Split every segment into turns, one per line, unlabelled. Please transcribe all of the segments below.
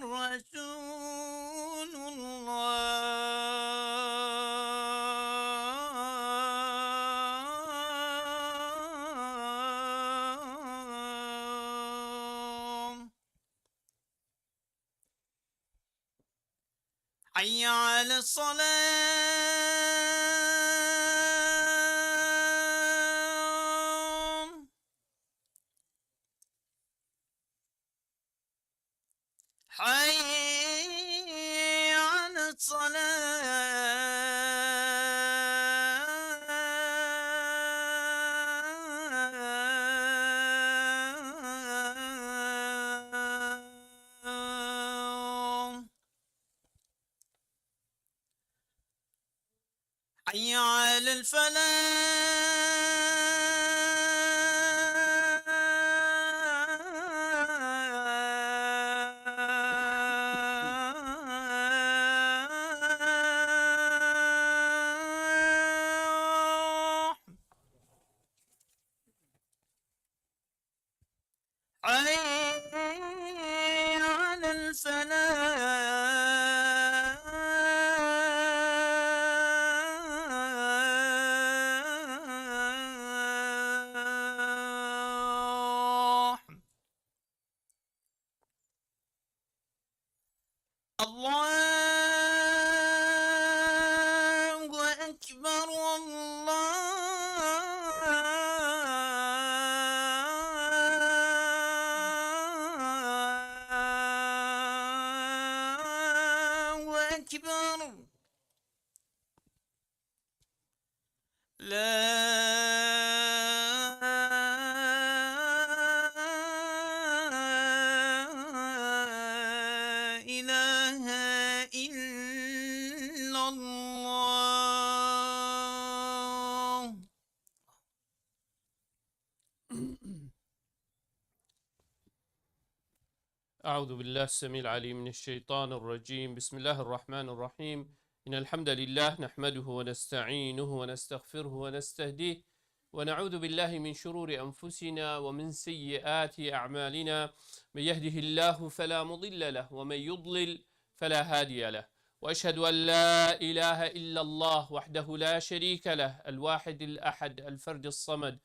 رسول الله. حي على الصلاة. حي على الصلاة. حي على الفلاح. حي على الفلاح. الله أكبر الله أكبر. لا إله إلا الله.
أعوذ بالله السميع العليم من الشيطان الرجيم. بسم الله الرحمن الرحيم. إن الحمد لله نحمده ونستعينه ونستغفره ونستهديه ونعوذ بالله من شرور أنفسنا ومن سيئات أعمالنا. من يهده الله فلا مضل له ومن يضلل فلا هادي له. وأشهد أن لا إله إلا الله وحده لا شريك له الواحد الأحد الفرد الصمد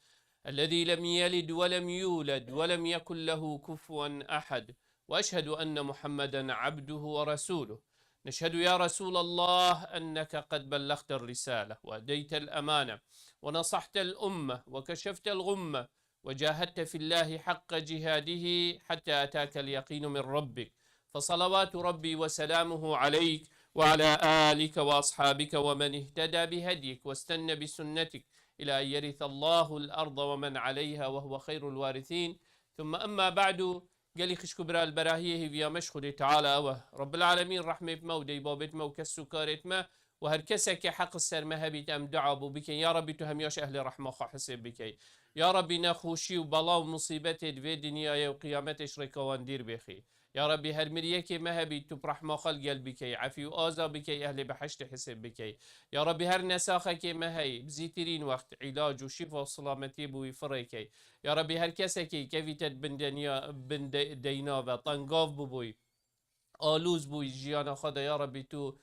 الذي لم يلد ولم يولد ولم يكن له كفوا أحد. وأشهد أن محمدا عبده ورسوله. نشهد يا رسول الله أنك قد بلغت الرسالة وأديت الأمانة ونصحت الأمة وكشفت الغمة وجاهدت في الله حق جهاده حتى أتاك اليقين من ربك. فصلوات ربي وسلامه عليك وعلى آلك وأصحابك ومن اهتدى بهديك واستنى بسنتك إلى أن يرث الله الأرض ومن عليها وهو خير الوارثين. ثم أما بعد، قال خشكو برا البراهيه في مشخد تعالى رب العالمين رحمة بمودي بابت مو كسكارت ما وهركسك حق السر ما هبيت أم دعابو بك يا ربي تهمياش أهل رحمة حسب بك يا ربي نخوشي وبلا ومصيبتي في دنيا وقيامتش ركوان دير بخي يا ربي هرمريك ما هبيت برحمة خلق بك عفي وآزا بك أهل بحشت حسب بك يا ربي هر نساخك ما هي بزيترين وقت علاج وشفاء وسلامتي بوي فريكي يا ربي هر كسكي كفيتت بن دينا و طنقاف بوي آلوز بوي جيانا خدا يا ربي تو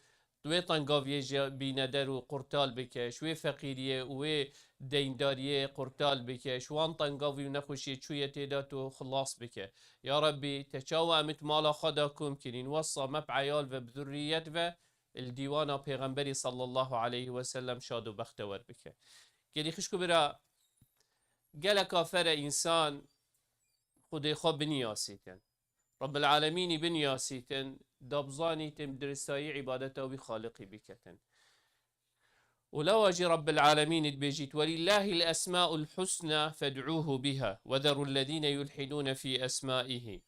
دوی طنقاف يجي بيندر و قرطال بك شوي فقيرية و ديندارية قرطال بك شوان طنقاف ونخوشي شوية تيداتو خلاص بك يا ربي تشاوى امت مالا خدا كوم كنين وصا مبعيال و بذريت و الديوانا پیغمبري صلى الله عليه وسلم شاد و بختور بك. قالي خشكو برا قال كافر إنسان خدي خواب بنياسيتن رب العالمين بنياسيتن دابزاني تم درستاي عبادته بخالقي بكتن ولو أجي رب العالمين بيجيت ولله الأسماء الحسنى فادعوه بها وذروا الذين يلحدون في أسمائه.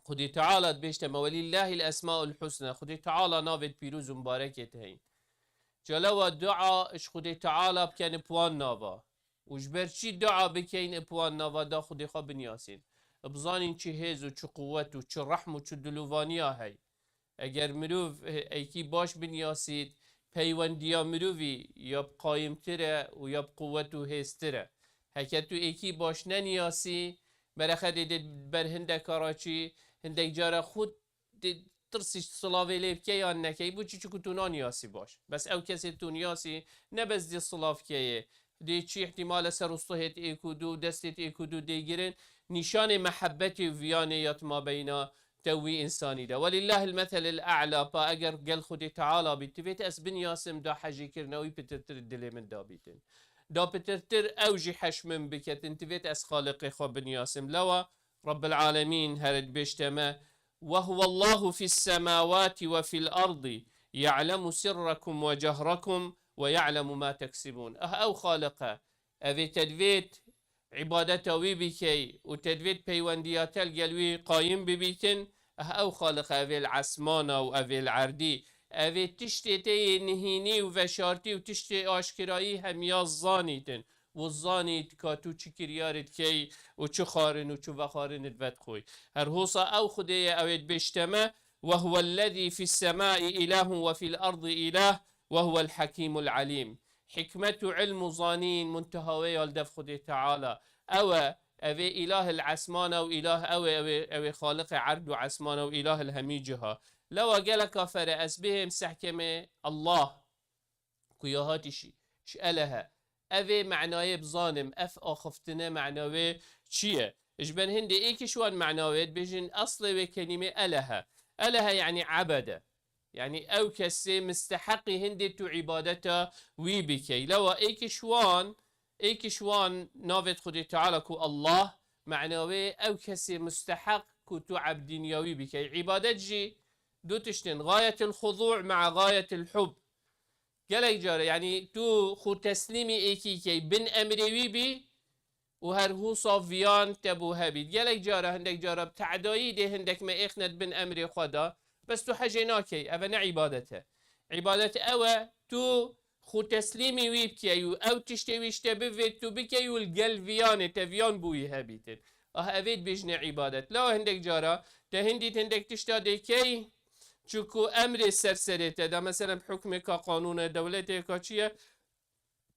خدي تعالى بيشتما ولله الأسماء الحسنى خدي تعالى نافد بيروز مباركة هين جلوة دعاء اش خدي تعالى بكان بوان نافا وجبرشي دعاء بكين بوان نافا دا خدي خواب بنياسين بزانين چه هز و چه قوت و چه رحم و چه دلوانیا هی اگر مروف ایکی باش بنیاسید پیوندیا مروفی یا قایم تره و یا قوت و هز تره هکه تو ایکی باش ننیاسی برخد دید بر هنده کاراچی هنده جار خود ترسیش صلاوی لیب که یا نکی بو چی چکو تو نانیاسی باش بس او کسی تو نیاسی نبز دی صلاف که دی چی احتمال سر اسطوهت ایکودو دستت ایکودو دیگرن نشان محبت ویانیات ما بینا توي إنساني ده ولله المثل الأعلى با أجر قال خدي تعالى بتبيت أس بن ياسم دا حجي كرنوي بتتر الدلي من دا بيتن دا بتتر أوجي حش من بكت انتبيت أس خالقي خو بن ياسم لوا رب العالمين هرد بيشتما وهو الله في السماوات وفي الأرض يعلم سركم وجهركم ويعلم ما تكسبون أو خالقه أبي تدفيت عبادته وي بكي وتدفيت بيوانديات الجلوي قايم ببيتن او خالق اوی العسمانه و اوی العردی اوی تشتی تی نهینی و وشارتی و تشتی آشکرایی همیا زانیتن و زانیت که تو چی کریارت کی و چو خارن و چو وخارن ادوت خوی هر حوصا او خده اوید بشتمه وهو الذي في السماء إله وفي الأرض إله وهو الحكيم العليم حكمة علم ظانين منتهوي والدف خده تعالى أوي إله العسمان أو إله أوي خالق عرض وعسمان أو إله الهميجها لو قال كافر أسبهم سحكمة الله كيهاتشي شألها أوي معناه بظانم أف آخفتنا معناه شيء إجبن هندي إيك شوان معناه بيجن أصل كلمة ألها يعني عبده يعني أو كسي مستحقي هندي تو عبادته ويبكي لو إيك شوان نافت خدي تعالى كو الله معنوي أو كسي مستحق كو تو عبد دنيوي بكي عبادت جي دو تشتن غاية الخضوع مع غاية الحب قال جارة يعني تو خو تسليمي إيكي كي بن أمري بي وهر هو صافيان تبوها بيت قال جارة هندك جارة بتعدايي دي هندك ما إخنت بن أمري خدا بس تو حجيناكي أبنى عبادته عبادته أوى تو خو تسليمي ويبكيو أو تشتويش تبفت تو بكيو القلبيان تفيان بوي هبيتن أفيد بيجني عبادت لا هندك جارة تهندي هندك تشتادي كي چوكو أمر السرسرته ده مثلا بحكم كقانون دولته كاتشيه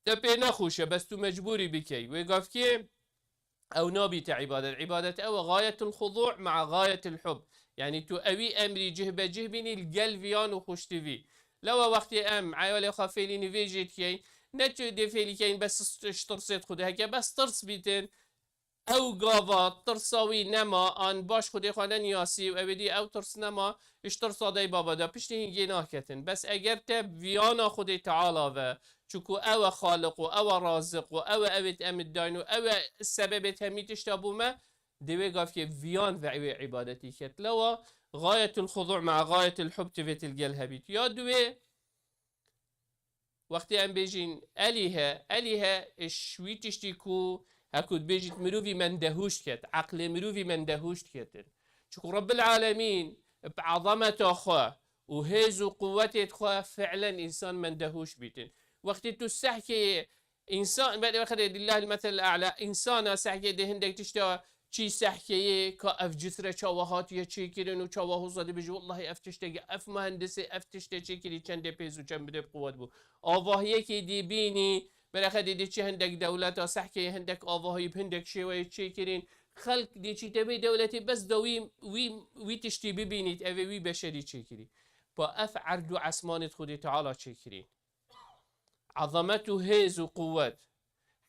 تبي نخوشه بس تو مجبوري بكي ويقف كي أو نابي عبادة أو غاية الخضوع مع غاية الحب يعني تو أوي أمري جهبة جهبيني القلبيان وخشتفي لو وقت عيالي خافيلي نفيجيت كي نتو دي فيلي كين بس اشترسيت خده هكا بس ترس بيتن او قاوات ترساوي نما ان باش خودي خانه نیاسی و ابدی او ترس نما اشترسا دای بابا دا پشت هنگی ناکتن بس اگر تب ویانا خودی تعالی و چکو او خالق و او رازق و او اوت امد داین و او سبب همیتش تابو ما دوی قاف که ویان و عبادتی کت لوا غاية الخضوع مع غاية الحب تفيت القلها بيت يا دوي وقتی ام بيجين أليها الشوي تشتيكو هكود بيجيت مروفي من دهوش كت عقل مروفي من دهوش كتن شكو رب العالمين بعظمة أخوة وهيز وقوته أخوة فعلا إنسان من دهوش بيتن وقت تسحكي إنسان بعد وقت لله المثل الأعلى إنسان سحكي ده هندك تشتوى چی سحکیه که اف جسر چاوهات یا چی کرن و چاوهو زده بجو والله اف تشته اف مهندسه اف تشته چی کری چند پیزو چند بده قوت بو آواهیه که دی بینی برخه دیدی چی هندک دولتا سحکیه هندک آواهی بهندک شوی چی کرین خلق دی چی تبی دولتی بس دوی وی تشتی ببینید اوی وی بشری چی کری با اف عرض و عسمانت خودی تعالی چی کرین عظمت و هیز و قوت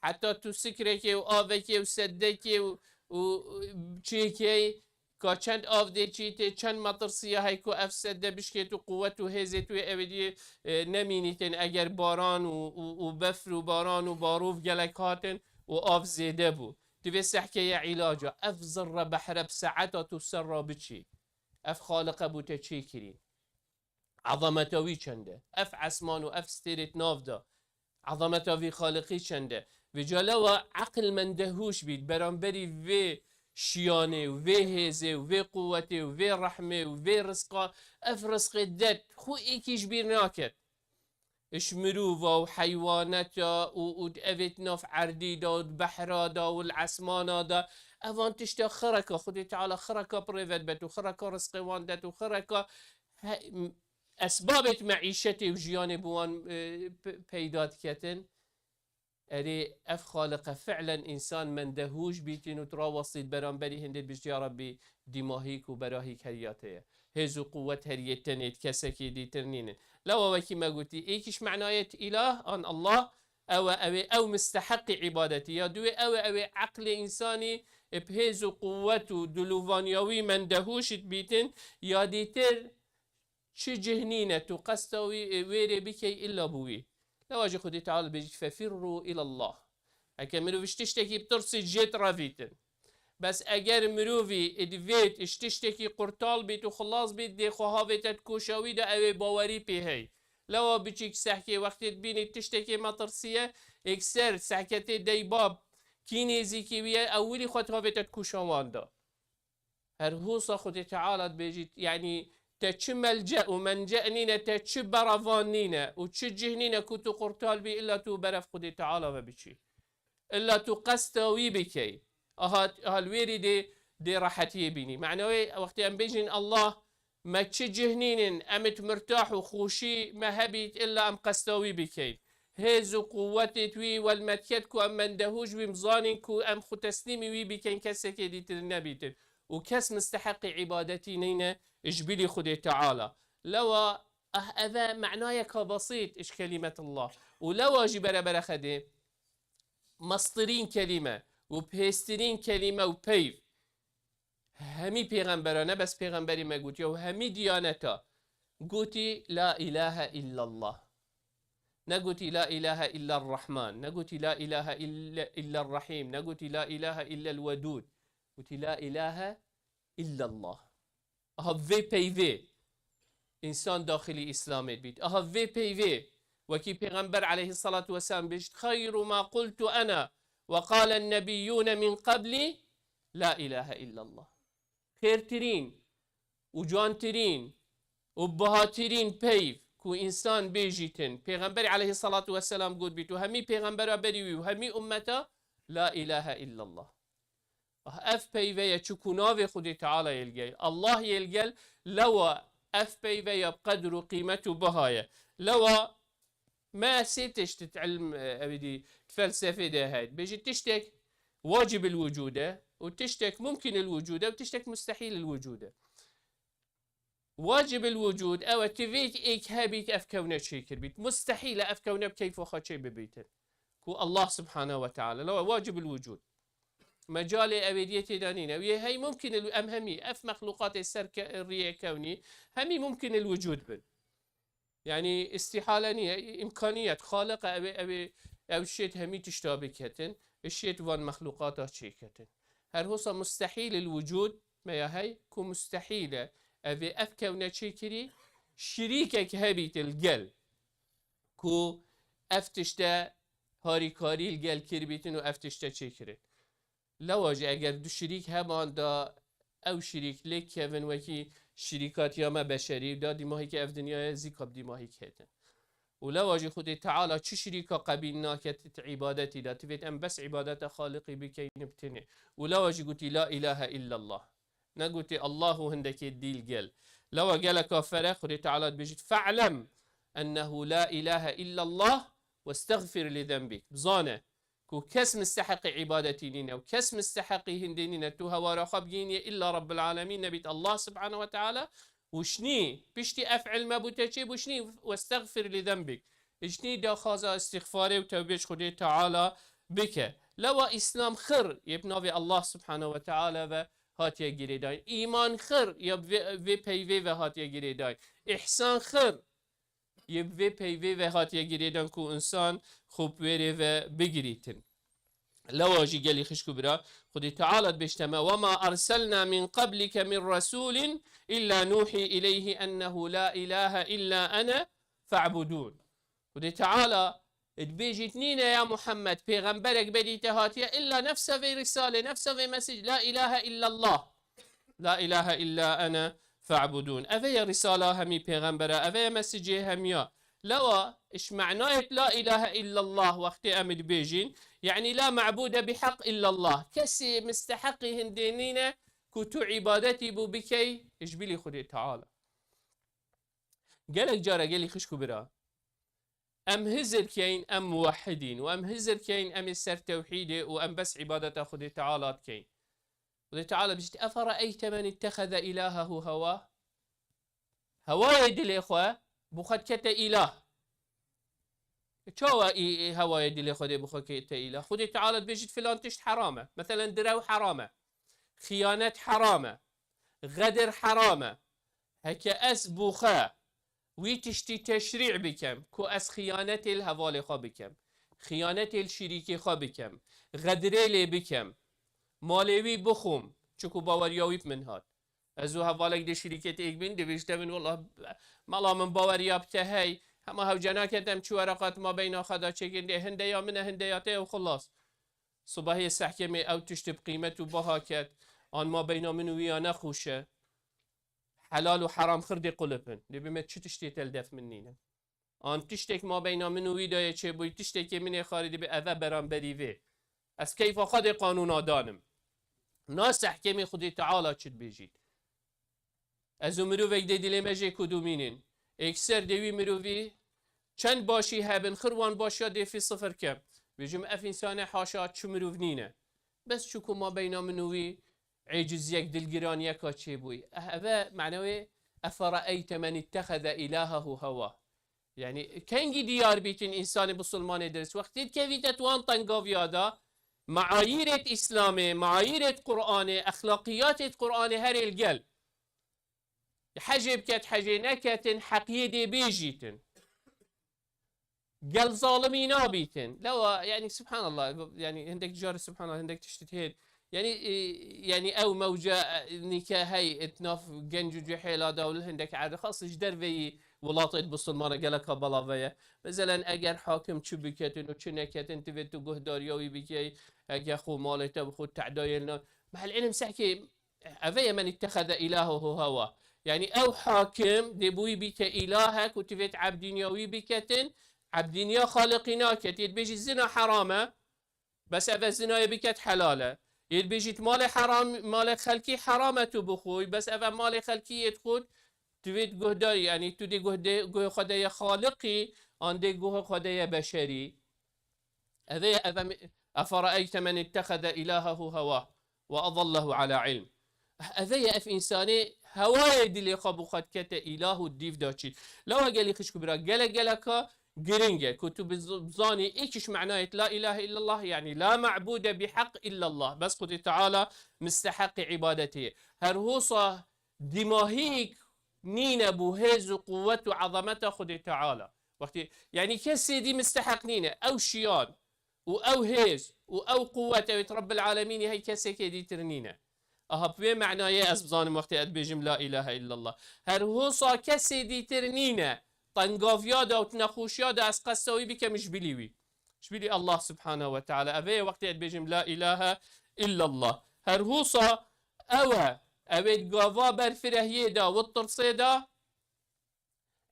حتی تو سکرکی و آوکی و سدکی و چیکی که چند آفده چیته چند مطر سیاهی که افسده بشکت و قوت و هزت و اویدی نمینیتن اگر باران و بفر و باران و باروف گلک هاتن و آف زیده بو دوی سحکه علاجه اف ذره بحر بساعتا تو سر را بچی اف خالق بوته چی کرین عظمتاوی چنده اف عسمان و اف ستیرت نافده عظمتاوی خالقی چنده و جلو عقل من دهوش بید برانبری و شیانه و هزه و قوته و رحمه و رزقه اف رزق دد خو ایکیش بیر ناکد اش مروفا و حیوانتا و اوت ناف عردی دا و بحرا دا و العسمانا دا اوان تشتا خرکا خودی تعالی خرکا پریفت بد و خرکا رزق واندت و خرکا اسبابت معیشت و جیان بوان پیدات کتن أري أف خالق فعلا إنسان من دهوش بيتين وتراوصيد برانبري هندي بيش يا ربي دماهيك وبراهيك هياته هز و قوت هریتنید کسکی دیترنینن لو وكي ما قلتي ايكش معناية اله ان الله او مستحق عبادتي يا دوي او عقل انساني بهز قوته دلوفانيوي من دهوش بيتن يا ديتر چه جهنينة قستوي ويري بكي الا بوي لو اجي خدي تعالى بيجي ففروا الى الله اكملوا فيش تشتكي بترسي جيت رافيتن بس اگر مروفي ادويت اشتشتكي قرطال بيت وخلاص بيت دي خوهاويتت كوشاوي دا اوي باوري بيهي لو بيچيك سحكي وقت بيني تشتكي مطرسية اكسر سحكتي دي باب كينيزي كيوية اولي خوهاويتت كوشاوان دا هر هوصا خود تعالى بيجي يعني تتش ملجأ ومنجأ نينا تتش برافان نينا وتشجه نينا كتو قرطال بي إلا تو برف خود تعالى وبيشي إلا تو قستوي بكي هالويري دي راحتي بيني معنوي وقت أن بيجين الله ما تشجهنين أمت مرتاح وخوشي ما هبيت إلا أم قستوي بكي هزو قوتي توي والمتكتكو أم من دهوش بمزانينكو أم خو تسليمي وي بكين كسكي دي ترنبيتن وكس مستحق عبادتي نينا اجبلي خدي تعالى لو هذا معنايك بسيط ايش كلمة الله ولو اجي برا خدي مصدرين كلمة وبهسترين كلمة وبيف همي پیغمبرانه بس پیغمبری ما قوتي وهمي ديانتا قوتي لا إله إلا الله نقوتي لا إله إلا الرحمن نقوتي لا إله إلا الرحيم نقوتي لا إله إلا الودود قوتي لا إله إلا الله أها في بيفي إنسان داخلي إسلامي بيت أها في بيفي وكي پیغمبر عليه الصلاة والسلام بيشت خير ما قلت أنا وقال النبيون من قبلي لا إله إلا الله خيرترين وجانترين وبهاترين بيف كو إنسان بيجيتن پیغمبر عليه الصلاة والسلام قد بيتو همي پیغمبر بريوي وهمي أمتا لا إله إلا الله اف بيفي چكوناوي خدي تعالى يلقى الله يلقى لو اف بيفي بقدر قيمته بهاية لو ما سيتش تتعلم ابدي فلسفة ده هاي بيجي تشتك واجب الوجود وتشتك ممكن الوجود وتشتك مستحيل الوجود واجب الوجود او تفيت ايك هابيت اف كونه شيكر بيت مستحيل اف كونه بكيف وخد شيء ببيتن كو الله سبحانه وتعالى لو واجب الوجود مجال أبديتي دانينا ويا هي ممكن الأمهمي أف مخلوقات الريع كوني همي ممكن الوجود بن يعني استحالة إمكانية خالق أو شيء همي تشتابه كتن الشيء وان مخلوقاتها شيء كتن هل هو مستحيل الوجود ما هي كو مستحيلة أبي أف كونه شيكري شريكك هبيت الجل كو أفتشتا هاريكاري الجل كربيتن وأفتشتا شيكري لو اجي اگر دو شريك همان دا او شريك لك كيفن وكي شريكات ياما بشري دا ديماهي كي اف دنيا زيكاب ديماهي كيتن ولو اجي خدي تعالى چه شريكا قبيلنا كتت عبادتي دا تفيت ام بس عبادت خالقي بكي نبتني ولو اجي قلتي لا اله الا الله نقولتي الله هندك الديل قال لو قالك كافر خدي تعالى بيجي فاعلم انه لا اله الا الله واستغفر لذنبك بزانه كو كس مستحق عبادتي لنا وكس مستحق هندينينا تو هوا خبجيني إلا رب العالمين نبيت الله سبحانه وتعالى وشني بشتي أفعل ما بتجيب وشني واستغفر لذنبك شني دا خازا استغفاري وتوبيش خدي تعالى بك لو إسلام خر يبنى الله سبحانه وتعالى وهاتيا جريداين إيمان خر يبوي بيوي وهاتيا جريداين إحسان خر يبوي بيوي وهاتيا جريدان كو إنسان خوب ويري و بگريتن لو اجي قالي خشكو برا خدي تعالى بيشتما وما أرسلنا من قبلك من رسول إلا نوحي إليه أنه لا إله إلا أنا فاعبدون خدي تعالى بيجي تنينا يا محمد پیغمبرك بدي تهاتيا إلا نفسه في رسالة نفسه في مسج لا إله إلا الله لا إله إلا أنا فاعبدون أفيا رسالة همي پیغمبرة أفيا مسجي هميا لو إيش معناه لا إله إلا الله وقت أمد بيجين يعني لا معبود بحق إلا الله كسي مستحقي هندينينا كتو عبادتي بو بكي إيش بلي خدي تعالى قالك جارة قالي خشكو برا أم هزر كين أم موحدين وأم هزر كين أم السر توحيدي وأم بس عبادة خدي تعالى كين خدي تعالى بجت أفرأيت من اتخذ إلهه هواه هواي دل إخوة بخد كتا إله شو هواي دل إخوة بخد كتا إله خدي تعالى بيجي فلان تشت حرامة مثلا درو حرامة خيانة حرامة غدر حرامة هكا أس بوخا ويتشتي تشريع بكم كو أس خيانة الهوالي خا بكم خيانة الشريك خا بكم غدري بكم مالوي بخوم چکو باوریاوی من هات از او حوالک دی شرکت ایک بین دی بیشتر من والله مالا من باوریاب که هی همه هاو جنا کردم چو ورقات ما بین خدا چکن دی هنده یا من هنده یاته و خلاص صبحی سحکمه او تشتب قیمت و باها کرد آن ما بین من ویا نخوشه حلال و حرام خردی قلبن دی بیمت چو تشتی تلدف منینه آن تشتک ما بین من وی دایه چه بوی تشتک من خاردی به اوه برام بریوه از کیف خود قانون آدانم ناس احکام خدای تعالی چید بیجید از مروفک دی دل مجه کدومینین اکثر دوی مروفی چند باشی هبن خروان باشی دی فی صفر کم بیجم اف انسان حاشا چو مروف نینه بس چکو ما بینا منوی عجز یک دلگران یکا چه بوی اوه معنوی افرأیت من اتخذ الهه هوا يعني كنجي ديار بيتن إنسان بسلمان درس وقتی که ویدت وان تنگاوی آدا معايير إسلامي معايير قرآن أخلاقيات قرآن هر الجل حجب كت حجينكت حقيدي بيجيتن قل ظالمين بيتن لو يعني سبحان الله يعني عندك جار سبحان الله عندك تشتهين يعني او موجة نكاهي اتناف جنجو جحيل هذا ولا عندك عادة خاص جدر في ولاطت بسلمانه قالك بلاوية مثلا اگر حاكم چو بكتن و چو نكتن تبت قهداريوي بكي اگر خو مالته بخو تعدايلنا مع العلم سحكي اوه من اتخذ الهه هوا يعني او حاكم دبوي بك الهك وتبت عبدينيوي بكتن عبدينيا خالقنا كتير بيجي الزنا حرامه بس اوه الزنا بكت حلاله يد مال حرام مال خلقي حرامه بخوي بس اوه مال خلقي يدخل توید گهداری یعنی تو دی گه خدای خالقی آن دی گه خدای بشری افرأيت من اتخذ الهه هواه واضله على علم اذا اف انساني هواي دلی خابو خد کت اله و دیو داشید لو قال خش كبرى قال جرينجا كتب بزاني ايش معناه لا اله الا الله يعني لا معبود بحق الا الله بس قد تعالى مستحق عبادته هرهوصه دماهيك نينا بوهز وقوة وعظمته خدي تعالى وقتي يعني كسي دي مستحق نينا او شيان او هيز او قوة رب العالمين هي كسي كدي ترنينا اها في معنى يا اسبزان وقتي بيجم لا اله الا الله هر هو صا كسي دي ترنينا طنقافيا دا وتنخوشيا دا اس قسوي بك مش بليوي مش بلي الله سبحانه وتعالى ابي وقتي بيجم لا اله الا الله هر هو صا أبد قافا برفرهيه دا والطرسي دا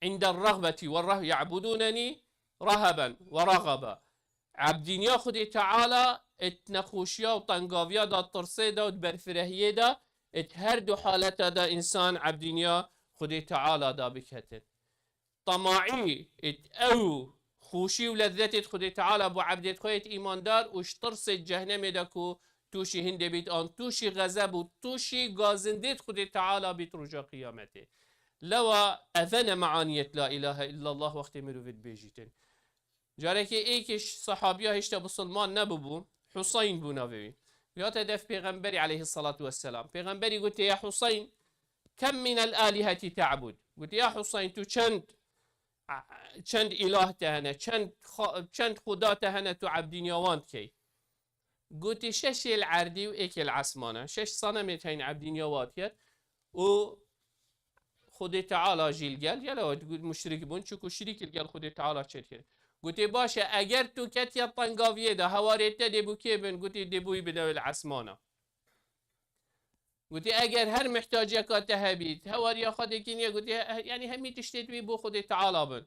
عند الرغبة والرهب يعبدونني رهبا ورغبا عبدين ياخد تعالى اتنخوشيا وطنقافيا دا الطرسي دا وبرفرهيه دا اتهردو حالتا دا إنسان عبدين ياخد تعالى دا بكتن طماعي اتأو خوشي ولذتت خد تعالى ابو عبدت خويت إيمان دار وشطرس جهنم داكو توشي هنده بيت آن توشي غضب و توشي غازندت خود تعالى بيت رجا قيامته لو أذن معانية لا إله إلا الله وقت مروفت بيجيتن جارك ايكش صحابيا هشتا بسلمان نبوبو حسين بو نبوي يات دف پیغمبري عليه الصلاة والسلام پیغمبري قلت يا حسين كم من الآلهة تعبد قلت يا حسين تو چند إله تهنه چند خدا تهنه تو عبدين يوان كي قلت شش العردي وإيك العسمانة شش صنمت هين عبدين يواتيت و خد تعالى جيل قال يلا تقول مشرك بون شكو شريك قال خد تعالى شركه قلت باشا اگر تو كتيا طنقاوية ده هواريته دبو كيبن قلت دبوي بدو العسمانة قلت اگر هر محتاج يكاته بيت هواريا خدكين قلت يعني همي تشتت بي بو خد تعالى بن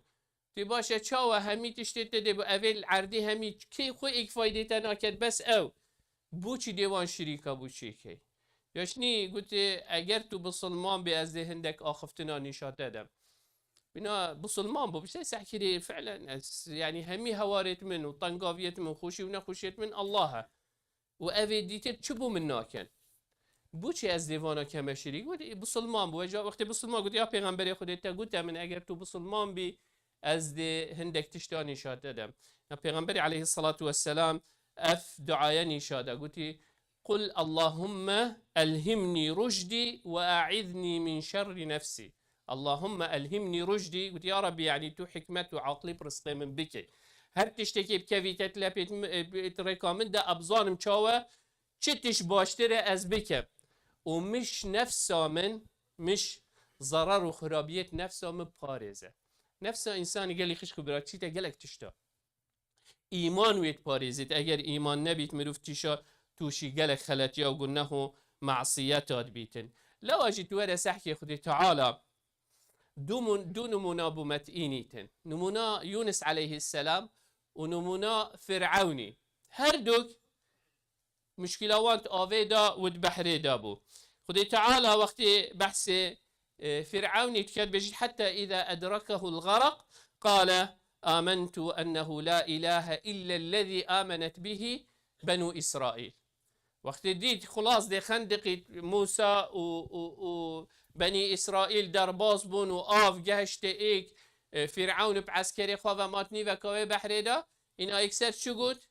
تی باشه چاوه همی تشتت ده با اول عردی همی کی خو ایک فایده تناکد بس او بو چی دیوان شریکا بو چی کی یاشنی گوتی اگر تو بسلمان بی از هندک آخفتنا نشات دادم بنا بسلمان بو بشه سحکری فعلا يعني همي هوارت من وطنقافيت من خوشي ونخوشيت من الله و اوه دیتت چبو من ناکن بوچی از دیوانا کمشیری گوتی بسلمان بو جا وقتی بسلمان گوتی یا پیغمبر خودت تا گوتی من اگر تو بسلمان بی از دی هندک تشتانی شاد دادم پیغمبر علیه الصلاة والسلام اف دعایا شاده گوتی قل اللهم ألهمني رشدي وأعذني من شر نفسي. اللهم ألهمني رشدي قلت يا ربي يعني تو حكمة وعقلي برزقي من بك هر تشتكي بكفي تتلبيت بتريكا من ده أبزانم شاوة چتش باشتره از بك ومش نفسا من مش ضرر وخرابية نفسا من بارزة نفسا إنسان قال لي خشكو براكتيتا قالك تشتا إيمان ويت بارزت أجر إيمان نبيت مروف تشا توشي قالك خلاتيا وقلناه معصيات بيتن لو أجد ورا سحكي خدي تعالى دو نمونا بمتئينيتن نمونا يونس عليه السلام ونمونا فرعوني هردوك مشكلة وانت آفيدا ود بحري دابو خدي تعالى وقت بحث فرعوني تكاد بجد حتى إذا أدركه الغرق قال آمنت أنه لا إله إلا الذي آمنت به بنو إسرائيل وقت ديت خلاص دي خندق موسى و بني إسرائيل درباز بون و آف جهشت إيك فرعون بعسكري خواه ماتني وكوي بحري دا إن أكسر شو قلت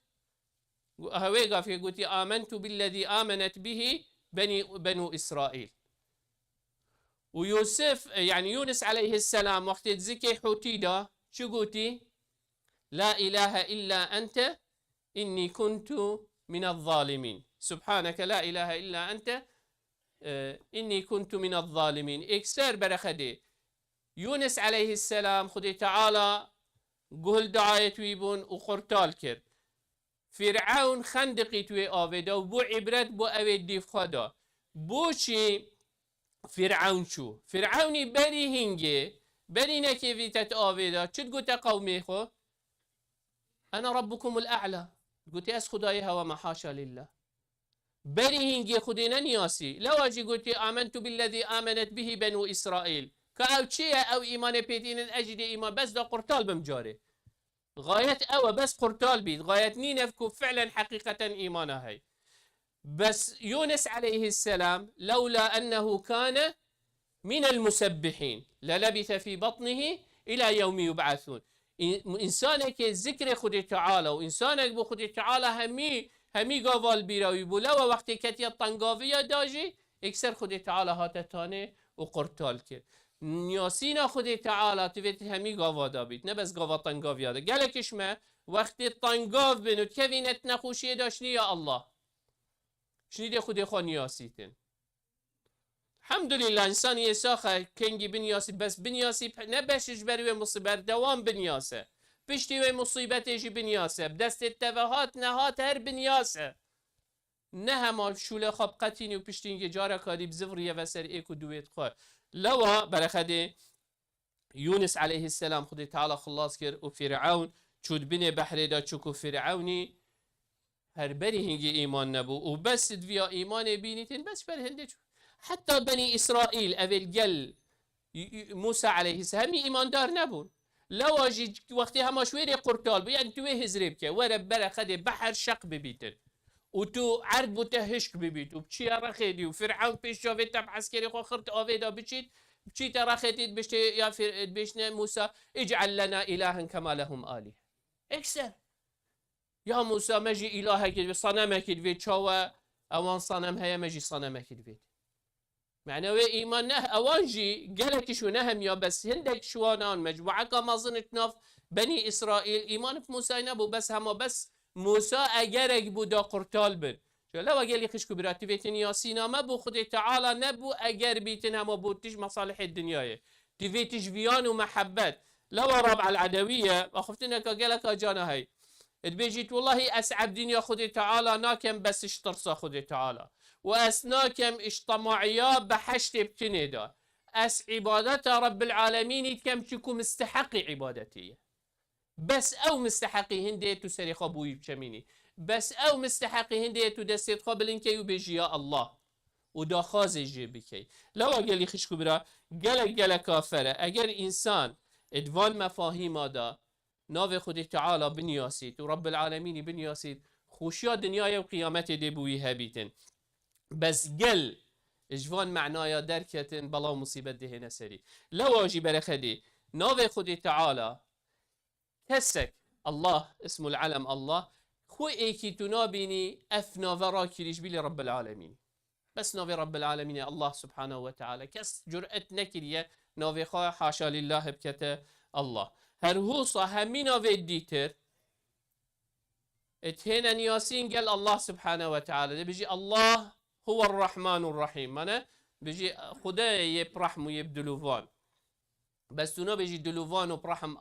هوي قافي قلت آمنت بالذي آمنت به بنو إسرائيل ويوسف يعني يونس عليه السلام وقت تزكي حوتي دا شو قلتي لا إله إلا أنت إني كنت من الظالمين سبحانك لا إله إلا أنت إني كنت من الظالمين إكسر برخدي يونس عليه السلام خدي تعالى قول دعاية ويبون وقرطال كر فرعون خندقي توي آويدا وبو عبرت بو أويد ديف خدا بوشي فرعون شو فرعوني بري هنجي بري نكيفيتت آويدا چد قلت قومي خو أنا ربكم الأعلى قلت أس خدايها وما حاشا لله بري هنجي خدينا نياسي لو أجي قلت آمنت بالذي آمنت به بنو إسرائيل كأو چيه أو إيمان بيتين أجد إيمان بس دا قرطال بمجاري غاية أو بس قرطال بيت غاية نينفكو فعلا حقيقة إيمانها هي بس يونس عليه السلام لولا أنه كان من المسبحين للبث في بطنه إلى يوم يبعثون إنسانك ذكر خد تعالى وإنسانك بخد تعالى همي قوال بيراوي بولا ووقت كتير طنقاوية داجي اكسر خد تعالى هاتتاني وقرطال كر نياسينا خد تعالى تفيت همي قوا دابيت نبس قوا طنقاوية دا قالكش ما وقت الطنقاف بنو كفينت نخوشي داشني يا الله شنيدي خد خو نياسيتن الحمد لله إنسان يساخه كنجي بنياسي بس بنياسي نبشش بروي مصيبة دوام بنياسه بشتي وي مصيبة يجي بنياسه بدست التفاهات نهات هر بنياسه نهما شوله خب قتيني وبشتين جارة كادي بزفرية وسر ايكو دويت خواه لوا برخده يونس عليه السلام خدي تعالى خلاص كر وفرعون چود بني بحر دا چوكو فرعوني هر بري هنجي ايمان نبو وبس دفيا ايمان بينيتين بس بر هنده حتى بني إسرائيل أول جل موسى عليه السلام إيمان دار نبون لو أجي وقتها ما شوية قرطال يعني توي هزريب كه ورا برا خدي بحر شق ببيتن وتو عرض بتهشك ببيت وبشي رخيدي وفرعون بيش شافت تبع عسكري خو خرت أوفيدا بشيت بشيت رخيدي بشتي يا بيشنا موسى اجعل لنا إلها كما لهم آله اكسر يا موسى مجي إلهك صنمك الفيت شوا أوان صنم هيا مجي صنمك الفيت معنوي إيمان نه أوانجي قالك شو نهم يا بس هندك شوانان مجموعة كما ظنت ناف بني إسرائيل إيمان في موسى نبو بس هما بس موسى أجرك بودا قرطال بن شو لو قال لك شكو براتي بيتن ياسينا ما بو خدي تعالى نبو أجر بيتن هما بوتش مصالح الدنيا تفيتش فيان ومحبات لو رابع العدوية أخفتنا قالك أجانا هاي تبيجيت والله أسعب دنيا خدي تعالى ناكم بس اشترصا خدي تعالى وأسناكم اجتماعيا بحشت بتندا أس عبادة رب العالمين كم تكون مستحق عبادتي بس أو مستحقي هندي تسري خبوي بشميني بس أو مستحقي هندي تدسيت قبل إنك يبيجي يا الله ودا خازي جيبكي لو أقول لي خشكو برا قال كافرة أجر إنسان ادوان مفاهيم هذا ناوي خدي تعالى بنياسيت ورب العالمين بنياسيت خوشيا دنيا وقيامته دي بوي هابيتن بس قل جوان معنايا دركتن بلا مصيبة دهنا سري لو واجي برخدي ناوي خدي تعالى كسك الله اسم العلم الله خو ايكي تنابيني افنا وراكي رجبيلي رب العالمين بس نوفي رب العالمين الله سبحانه وتعالى كس جرأة نكرية نوفي خوا حاشا لله بكتا الله هرهوصا همي نوفي ديتر اتهنا نياسين قال الله سبحانه وتعالى ده بيجي الله هو الرحمن الرحيم مانا بيجي خدا يبرحم ويبدلوفان بس تنو بيجي دلوفان وبرحم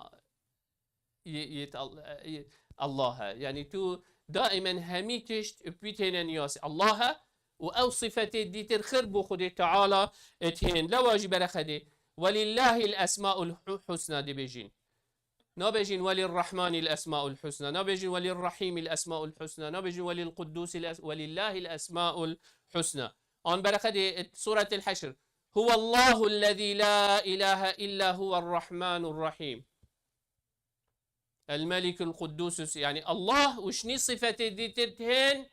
الله يعني تو دائما همي تشت بيتهنا نياسي الله و صفة ديتر خربو خدي تعالى اتهين لا واجب رخدي ولله الأسماء الحسنى دي بيجين نبيجين وللرحمن الأسماء الحسنى نبيجين وللرحيم الأسماء الحسنى نبيجين وللقدوس ولله الأسماء الحسنى أن برخدي سورة الحشر هو الله الذي لا إله إلا هو الرحمن الرحيم الملك القدوس يعني الله وشني صفة ديتر تهين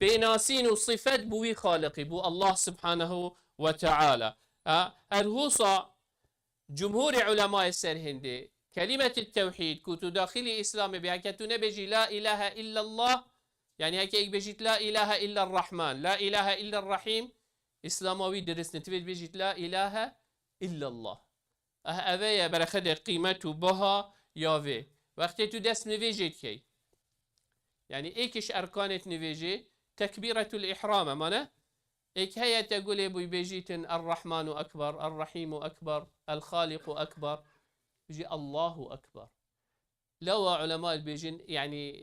بيناسين وصفات بوي خالقي بو الله سبحانه وتعالى الهوصة جمهور علماء السرهندي كلمة التوحيد كنتو داخلي إسلامي بها كنتو نبجي لا إله إلا الله يعني هكي بجيت لا إله إلا الرحمن لا إله إلا الرحيم إسلاموي درسنا تبيت بجيت لا إله إلا الله أذايا برخد قيمته بها يافي وقت تو دست نفيجيت كي يعني إيكش أركانت نفيجي تكبيرة الإحرام مانا إيك هيا تقول يبوي بيجيت الرحمن أكبر الرحيم أكبر الخالق أكبر يجي الله أكبر لو علماء البيجين يعني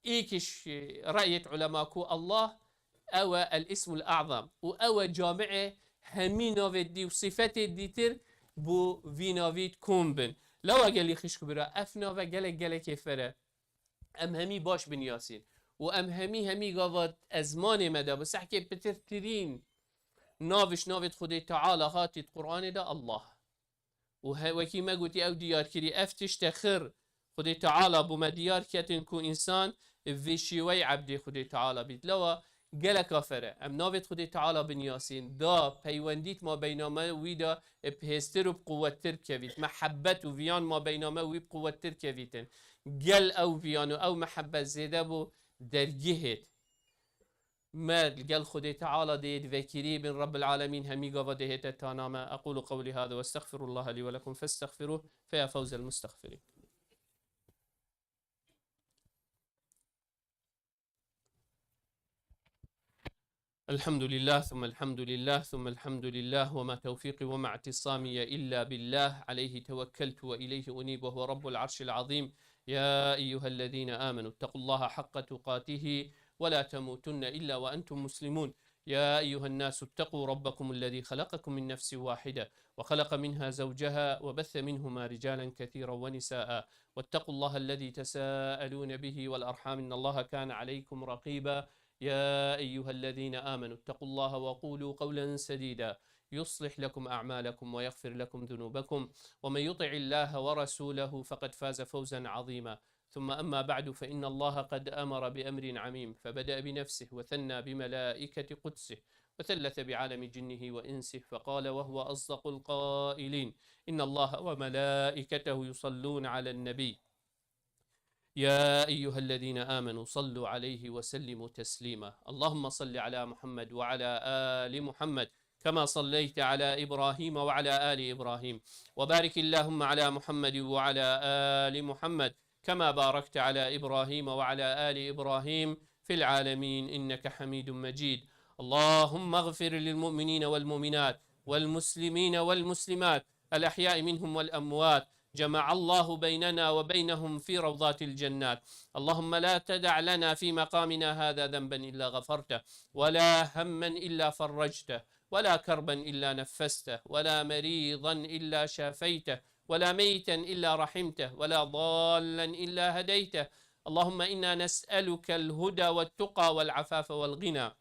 إيكش رأية علماءكو الله أو الاسم الأعظم وأو جامعة همي نوفيت دي وصفات ديتر بو في نوفيت كومبن لو قال لي خشك برا أف نوفا قال كيفرة أم همي باش بن ياسين وأم همي قاضت أزمان مدى بس أحكي بترترين نافش نافت خدي تعالى هاتي القرآن ده الله وكي ما قلتي أو ديار كري أفتش تخر خدي تعالى بما ديار كاتن كو إنسان في شوي عبدي خدي تعالى بيت لوا قال كافرة أم نافت خدي تعالى بن ياسين دا بيوانديت ما بينما ويدا بهستر بقوة تركبيت محبة وفيان ما بينما وي بقوة تركبيتن قال أو فيانو أو محبة زيادة بو درجهت ما قال خدي تعالى ديت ذكري بن رب العالمين همي قوة دهت تاناما أقول قولي هذا واستغفر الله لي ولكم فاستغفروه فيا فوز المستغفرين. الحمد لله ثم الحمد لله ثم الحمد لله وما توفيقي وما اعتصامي إلا بالله عليه توكلت وإليه أنيب وهو رب العرش العظيم. يا أيها الذين آمنوا اتقوا الله حق تقاته ولا تموتن إلا وأنتم مسلمون. يا أيها الناس اتقوا ربكم الذي خلقكم من نفس واحدة وخلق منها زوجها وبث منهما رجالا كثيرا ونساء واتقوا الله الذي تساءلون به والأرحام إن الله كان عليكم رقيبا. يا أيها الذين آمنوا اتقوا الله وقولوا قولا سديدا يصلح لكم أعمالكم ويغفر لكم ذنوبكم ومن يطع الله ورسوله فقد فاز فوزا عظيما. ثم أما بعد فإن الله قد أمر بأمر عميم فبدأ بنفسه وثنى بملائكة قدسه وثلث بعالم جنه وإنسه فقال وهو أصدق القائلين إن الله وملائكته يصلون على النبي يا أيها الذين آمنوا صلوا عليه وسلموا تسليما. اللهم صل على محمد وعلى آل محمد كما صليت على إبراهيم وعلى آل إبراهيم وبارك اللهم على محمد وعلى آل محمد كما باركت على إبراهيم وعلى آل إبراهيم في العالمين إنك حميد مجيد. اللهم اغفر للمؤمنين والمؤمنات والمسلمين والمسلمات الأحياء منهم والأموات جمع الله بيننا وبينهم في روضات الجنات. اللهم لا تدع لنا في مقامنا هذا ذنبا إلا غفرته ولا هما إلا فرجته ولا كربا إلا نفسته ولا مريضا إلا شافيته ولا ميتا إلا رحمته ولا ضالا إلا هديته. اللهم إنا نسألك الهدى والتقى والعفاف والغنى.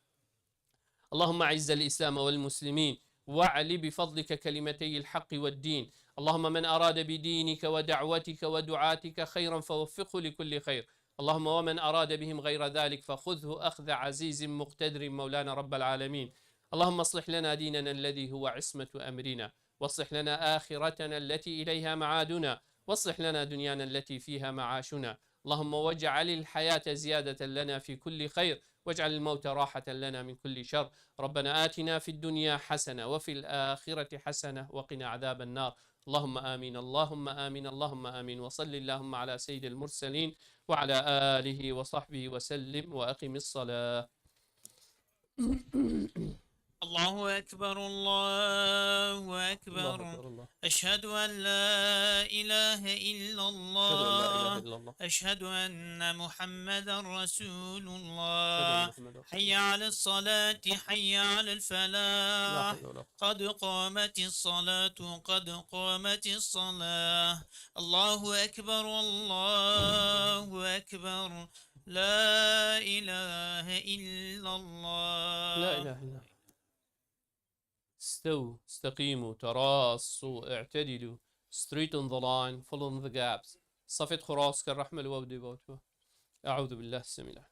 اللهم أعز الإسلام والمسلمين واعل بفضلك كلمتي الحق والدين. اللهم من أراد بدينك ودعوتك ودعاتك خيرا فوفقه لكل خير. اللهم ومن أراد بهم غير ذلك فخذه أخذ عزيز مقتدر مولانا رب العالمين. اللهم اصلح لنا ديننا الذي هو عصمة أمرنا، واصلح لنا آخرتنا التي إليها معادنا، واصلح لنا دنيانا التي فيها معاشنا. اللهم واجعل الحياة زيادة لنا في كل خير، واجعل الموت راحة لنا من كل شر. ربنا آتنا في الدنيا حسنة وفي الآخرة حسنة وقنا عذاب النار. اللهم آمين، اللهم آمين، اللهم آمين. وصل اللهم على سيد المرسلين وعلى آله وصحبه وسلم، وأقم الصلاة.
الله أكبر الله
الله
أكبر.
أكبر الله.
أشهد أن لا إله إلا
أشهد أن لا إله
الله.
إلا الله.
أشهد أن محمدا رسول
أشهد أن
الله.
محمدا رسول
حي
الله.
على الصلاة حي على
لا
الفلاح.
حول ولا قوة.
قد قامت الصلاة قد قامت الصلاة. الله أكبر الله أكبر. لا إله إلا الله.
لا إله إلا الله. استووا، استقيموا، تراصوا، اعتدلوا. Straight on the line, full on the gaps. صفت خراس كالرحمة الودي بوتوا. أعوذ بالله السميع العليم.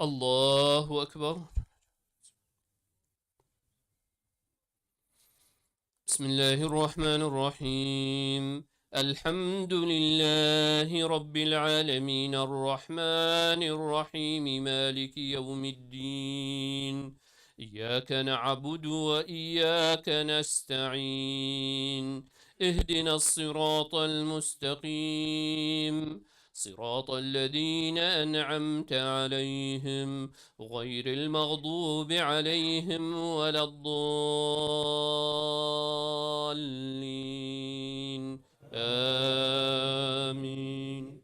الله أكبر. بسم الله الرحمن الرحيم. الحمد لله رب العالمين الرحمن الرحيم مالك يوم الدين. إياك نعبد وإياك نستعين. اهدنا الصراط المستقيم، صراط الذين أنعمت عليهم غير المغضوب عليهم ولا الضالين. آمين.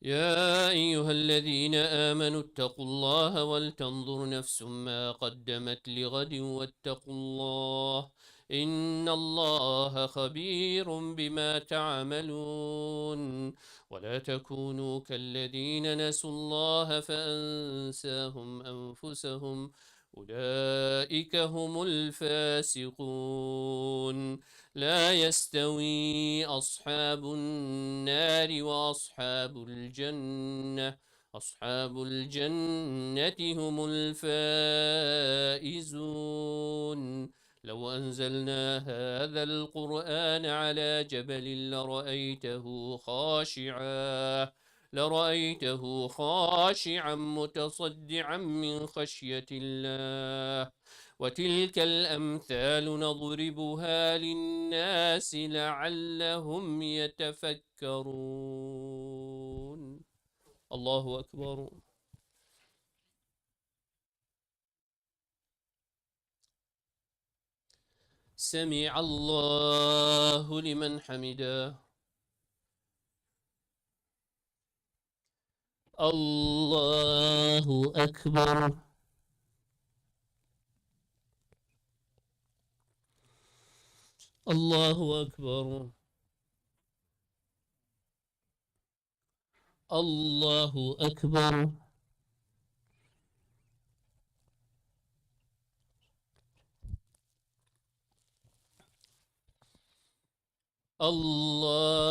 يا أيها الذين آمنوا اتقوا الله ولتنظر نفس ما قدمت لغد واتقوا الله إن الله خبير بما تعملون. ولا تكونوا كالذين نسوا الله فأنساهم أنفسهم أولئك هم الفاسقون. لا يستوي أصحاب النار وأصحاب الجنة، أصحاب الجنة هم الفائزون. لو أنزلنا هذا القرآن على جبل لرأيته خاشعا متصدعا من خشية الله. وتلك الأمثال نضربها للناس لعلهم يتفكرون. الله أكبر. سمع الله لمن حمده. الله أكبر. الله أكبر. الله أكبر. الله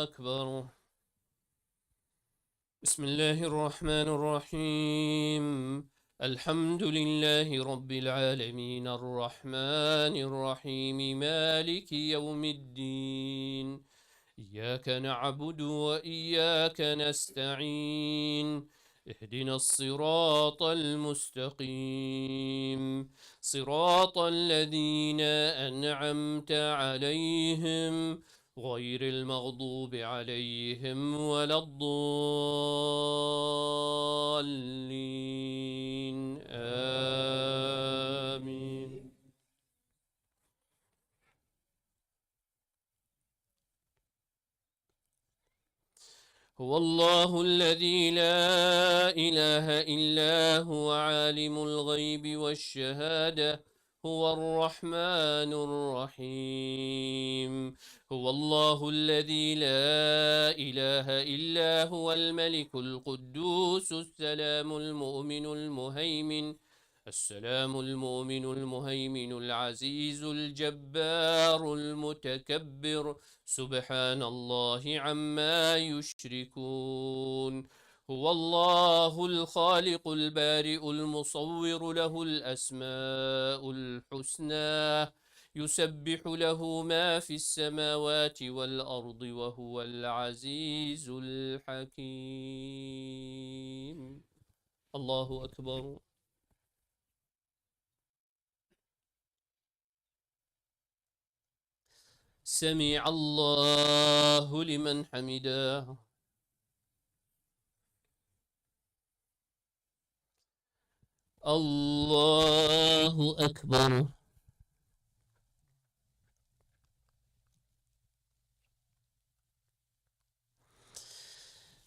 أكبر. بسم الله الرحمن الرحيم. الحمد لله رب العالمين الرحمن الرحيم مالك يوم الدين. إياك نعبد وإياك نستعين. اهدنا الصراط المستقيم، صراط الذين أنعمت عليهم غير المغضوب عليهم ولا الضالين. آمين. هو الله الذي لا إله إلا هو عالم الغيب والشهادة هو الرحمن الرحيم. هو الله الذي لا إله إلا هو الملك القدوس السلام المؤمن المهيمن السلام المؤمن المهيمن العزيز الجبار المتكبر سبحان الله عما يشركون. هو الله الخالق البارئ المصور له الأسماء الحسنى يسبح له ما في السماوات والأرض وهو العزيز الحكيم. الله أكبر. سمع الله لمن حمده. الله أكبر.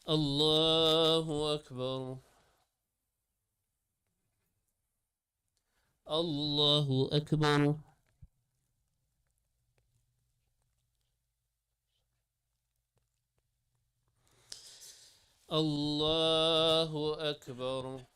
الله أكبر. الله أكبر. الله أكبر.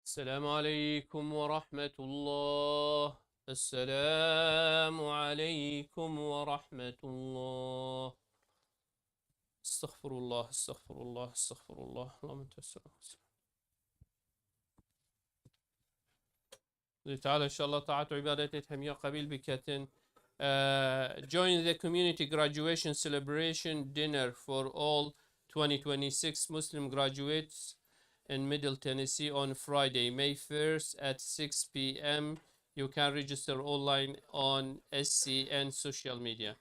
السلام عليكم ورحمة الله. السلام عليكم ورحمة الله. استغفر الله استغفر الله استغفر الله. اللهم انت السلام. تعالى إن شاء الله طاعة وعبادة همية قبيل بكتن. Join the community graduation celebration dinner for all 2026 Muslim graduates in Middle Tennessee on Friday, May 1st at 6 p.m. You can register online on SCN social media.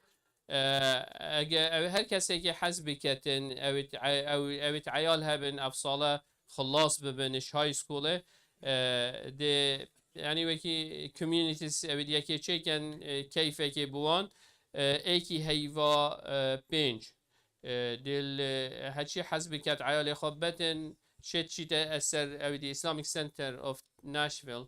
هر کسی که حزب کتن او عیال هبن افصاله خلاص ببنش های سکوله ده يعني وكي communities أبدي يكي تشيكن كيف يكي بوان ايكي هيفا بينج دل هادشي حسب كات عيالي خبتن شيت أسر أبدي Islamic Center of Nashville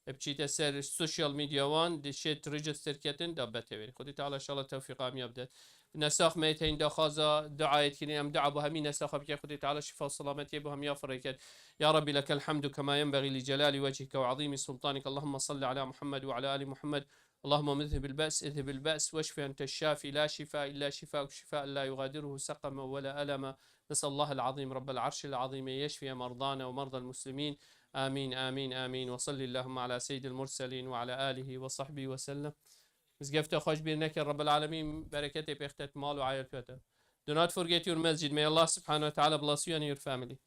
بشيت أسر social media وان دي شيت ريجستر كتن دابته خدي تعالى إن شاء الله توفيق عام يبدأ نساخ ميتين دخازة دعاية كني أم دعا بهمين نساخ بك خدي تعالى شفاء وسلامتي بهم يا فريكت يا ربي لك الحمد كما ينبغي لجلال وجهك وعظيم سلطانك. اللهم صل على محمد وعلى آل محمد. اللهم اذهب البأس اذهب البأس واشف أنت الشافي لا شفاء إلا شفاءك شفاء لا يغادره سقما ولا ألما. نسأل الله العظيم رب العرش العظيم يشفي مرضانا ومرضى المسلمين. آمين آمين آمين. وصل اللهم على سيد المرسلين وعلى آله وصحبه وسلم. مزگفت خوش بیر نکن رب العالمین برکت به اختت مال و عائل پیاده. Do not forget your masjid. May Allah subhanahu wa ta'ala bless you and your family.